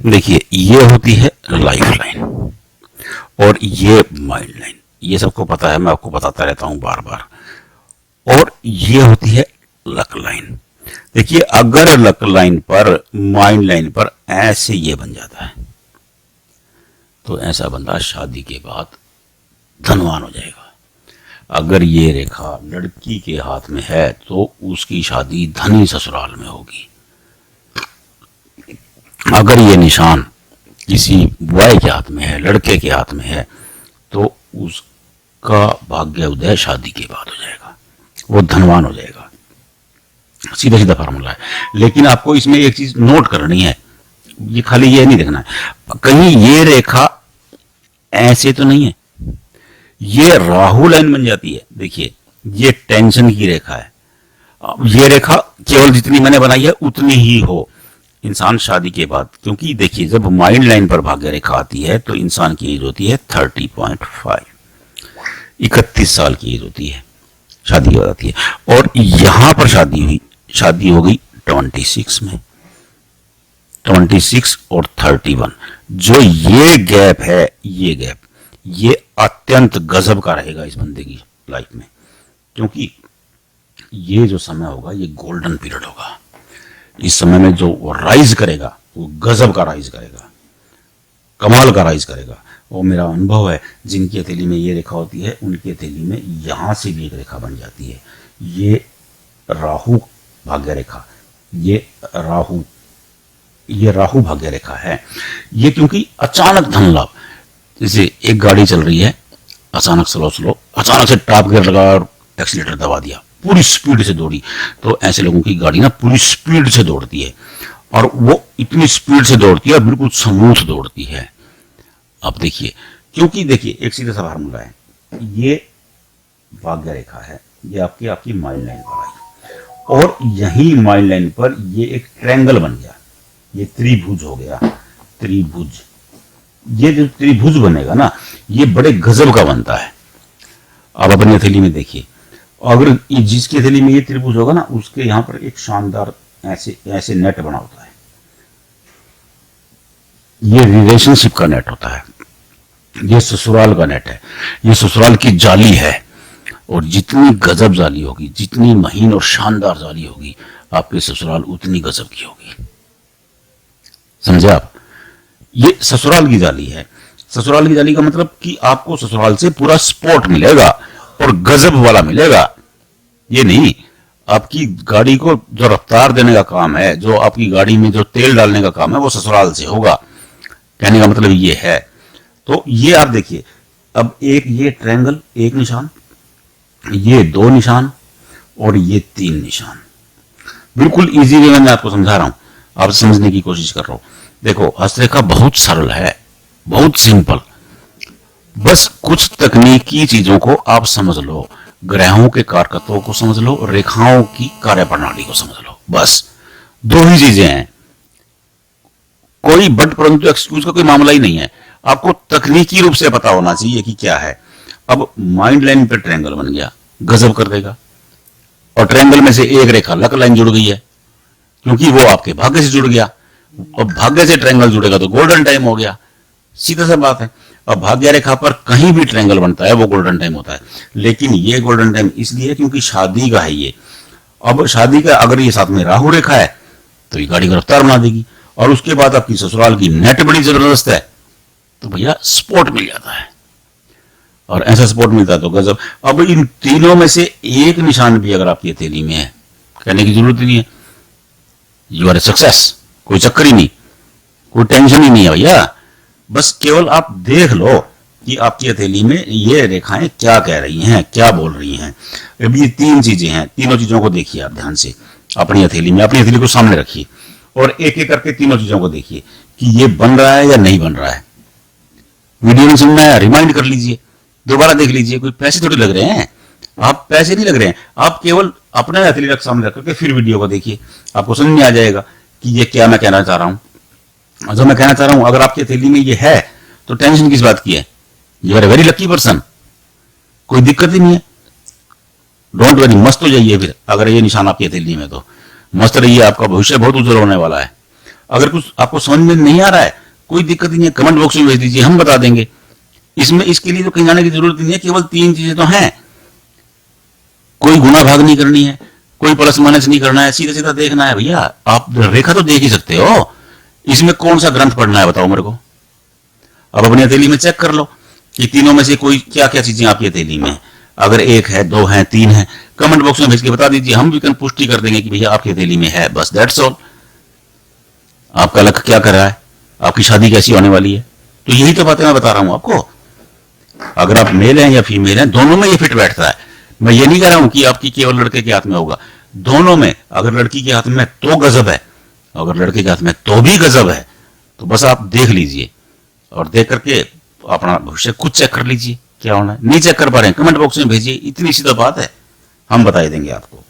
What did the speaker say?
देखिए, ये होती है लाइफ लाइन और ये माइंड लाइन। ये सबको पता है, मैं आपको बताता रहता हूं बार बार। और ये होती है लक लाइन। देखिए, अगर लक लाइन पर, माइंड लाइन पर ऐसे ये बन जाता है तो ऐसा बंदा शादी के बाद धनवान हो जाएगा। अगर ये रेखा लड़की के हाथ में है तो उसकी शादी धनी ससुराल में होगी। अगर ये निशान किसी बॉय के हाथ में है, लड़के के हाथ में है, तो उसका भाग्य उदय शादी के बाद हो जाएगा, वो धनवान हो जाएगा। सीधा सीधा फार्मूला है। लेकिन आपको इसमें एक चीज नोट करनी है, ये खाली ये नहीं देखना है कहीं ये रेखा ऐसे तो नहीं है, ये राहु लाइन बन जाती है। देखिए, ये टेंशन की रेखा है। ये रेखा केवल जितनी मैंने बनाई है उतनी ही हो इंसान शादी के बाद। क्योंकि देखिए, जब माइंड लाइन पर भाग्य रेखा आती है तो इंसान की एज होती है 30.5, 31 साल की एज होती है, शादी हो जाती है। और यहां पर शादी हो गई 26 में, 26 और 31। जो ये गैप है, ये अत्यंत गजब का रहेगा इस बंदे की लाइफ में। क्योंकि ये जो समय होगा ये गोल्डन पीरियड होगा। इस समय में जो राइज करेगा वो गजब का राइज करेगा, कमाल का राइज करेगा। वो मेरा अनुभव है, जिनकी हथेली में ये रेखा होती है उनकी हथेली में यहां से भी एक रेखा बन जाती है। ये राहु भाग्य रेखा, ये राहु भाग्य रेखा है। ये क्योंकि अचानक धन लाभ, जैसे एक गाड़ी चल रही है, अचानक स्लो अचानक से टॉप गियर लगा और एक्सीलेटर दबा दिया, पूरी स्पीड से दौड़ी। तो ऐसे लोगों की गाड़ी ना पूरी स्पीड से दौड़ती है, और वो इतनी स्पीड से दौड़ती है, बिल्कुल स्मूथ दौड़ती है। अब देखिए, क्योंकि देखिए एक सीधा सा फार्मूला है, ये भाग्य रेखा है, ये आपकी माइंड लाइन पर आई, और यही माइंड लाइन पर ये एक ट्रायंगल बन गया, ये त्रिभुज हो गया। त्रिभुज, ये जो त्रिभुज बनेगा ना, ये बड़े गजब का बनता है। अब अपनी हथेली में देखिए, अगर जिसकी हथेली में ये त्रिभुज होगा ना, उसके यहां पर एक शानदार ऐसे नेट बना होता है। ये रिलेशनशिप का नेट होता है, ये ससुराल का नेट है, ये ससुराल की जाली है। और जितनी गजब जाली होगी, जितनी महीन और शानदार जाली होगी, आपके ससुराल उतनी गजब की होगी। समझे आप? ये ससुराल की जाली है। ससुराल की जाली का मतलब कि आपको ससुराल से पूरा सपोर्ट मिलेगा और गजब वाला मिलेगा। ये नहीं, आपकी गाड़ी को जो रफ्तार देने का काम है, जो आपकी गाड़ी में जो तेल डालने का काम है, वो ससुराल से होगा। कहने का मतलब ये है। तो ये आप देखिए, अब एक ये ट्रायंगल, एक निशान, ये 2 निशान और ये 3 निशान। बिल्कुल इजी वे में मैं आपको समझा रहा हूं, आप समझने की कोशिश कर रहा हूं। देखो, हस्तरेखा बहुत सरल है, बहुत सिंपल। बस कुछ तकनीकी चीजों को आप समझ लो, ग्रहों के कारकत्वों को समझ लो, रेखाओं की कार्यप्रणाली को समझ लो। बस 2 ही चीजें हैं, कोई बट परंतु एक्सक्यूज का कोई मामला ही नहीं है। आपको तकनीकी रूप से पता होना चाहिए कि क्या है। अब माइंड लाइन पे ट्रायंगल बन गया, गजब कर देगा। और ट्रायंगल में से एक रेखा लक लाइन जुड़ गई है, क्योंकि वो आपके भाग्य से जुड़ गया। और भाग्य से ट्रायंगल जुड़ेगा तो गोल्डन टाइम हो गया, सीधा सा बात है। अब भाग्य रेखा पर कहीं भी ट्रायंगल बनता है वो गोल्डन टाइम होता है। लेकिन ये गोल्डन टाइम इसलिए है क्योंकि शादी का है ये। अब शादी का अगर ये साथ में राहु रेखा है तो ये गाड़ी को रफ्तार बना देगी। और उसके बाद आपकी ससुराल की नेट बड़ी जबरदस्त है, तो भैया सपोर्ट मिल जाता है। और ऐसा सपोर्ट मिलता है तो गजब। अब इन तीनों में से एक निशान भी अगर आपकी हथेली में है, कहने की जरूरत नहीं है, यू आर ए सक्सेस। कोई चक्कर ही नहीं, कोई टेंशन ही नहीं है भैया। बस केवल आप देख लो कि आपकी हथेली में ये रेखाएं क्या कह रही हैं, क्या बोल रही हैं। अब ये 3 चीजें हैं, तीनों चीजों को देखिए आप ध्यान से अपनी हथेली में, अपनी हथेली को सामने रखिए और एक एक करके तीनों चीजों को देखिए कि ये बन रहा है या नहीं बन रहा है। वीडियो में सुनना है, रिमाइंड कर लीजिए, दोबारा देख लीजिए। कोई पैसे थोड़ी लग रहे हैं, आप पैसे नहीं लग रहे हैं, आप केवल अपना हथेली रख सामने रख करके फिर वीडियो को देखिए, आपको समझ में आ जाएगा कि ये क्या मैं कहना चाह रहा हूं। जो मैं कहना चाह रहा हूं, अगर आपकी हथेली में ये है तो टेंशन किस बात की है, you are a very lucky person, कोई दिक्कत ही नहीं है। डोंट वरी, मस्त हो जाइए फिर। अगर ये निशान आपकी हथेली में तो मस्त रहिए, आपका भविष्य बहुत उज्जवल होने वाला है। अगर कुछ आपको समझ में नहीं आ रहा है, कोई दिक्कत नहीं है, कमेंट बॉक्स में भेज दीजिए, हम बता देंगे। इसमें इसके लिए तो कहीं जाने की जरूरत नहीं है, केवल 3 चीजें तो हैं। कोई गुना भाग नहीं करनी है, कोई प्लस माइनस नहीं करना है, सीधा सीधा देखना है। भैया आप रेखा तो देख ही सकते हो, इसमें कौन सा ग्रंथ पढ़ना है बताओ मेरे को। अब अपनी हथेली में चेक कर लो कि तीनों में से कोई क्या क्या चीजें आपकी हथेली में है। अगर 1 है, 2 है, 3 है, कमेंट बॉक्स में भेज के बता दीजिए, हम भी पुष्टि कर देंगे कि भैया आपकी हथेली में है। बस दैट्स ऑल। आपका लक क्या कर रहा है, आपकी शादी कैसी होने वाली है, तो यही तो बातें मैं बता रहा हूं आपको। अगर आप मेल हैं या फीमेल हैं, दोनों में ये फिट बैठता है। मैं ये नहीं कह रहा हूं कि आपकी केवल लड़के के हाथ में होगा, दोनों में। अगर लड़की के हाथ में तो गजब है, अगर लड़के के हाथ में तो भी गजब है। तो बस आप देख लीजिए और देख करके अपना भविष्य खुद चेक कर लीजिए क्या होना है। नहीं चेक कर पा रहे हैं, कमेंट बॉक्स में भेजिए, इतनी सीधा बात है, हम बता देंगे आपको।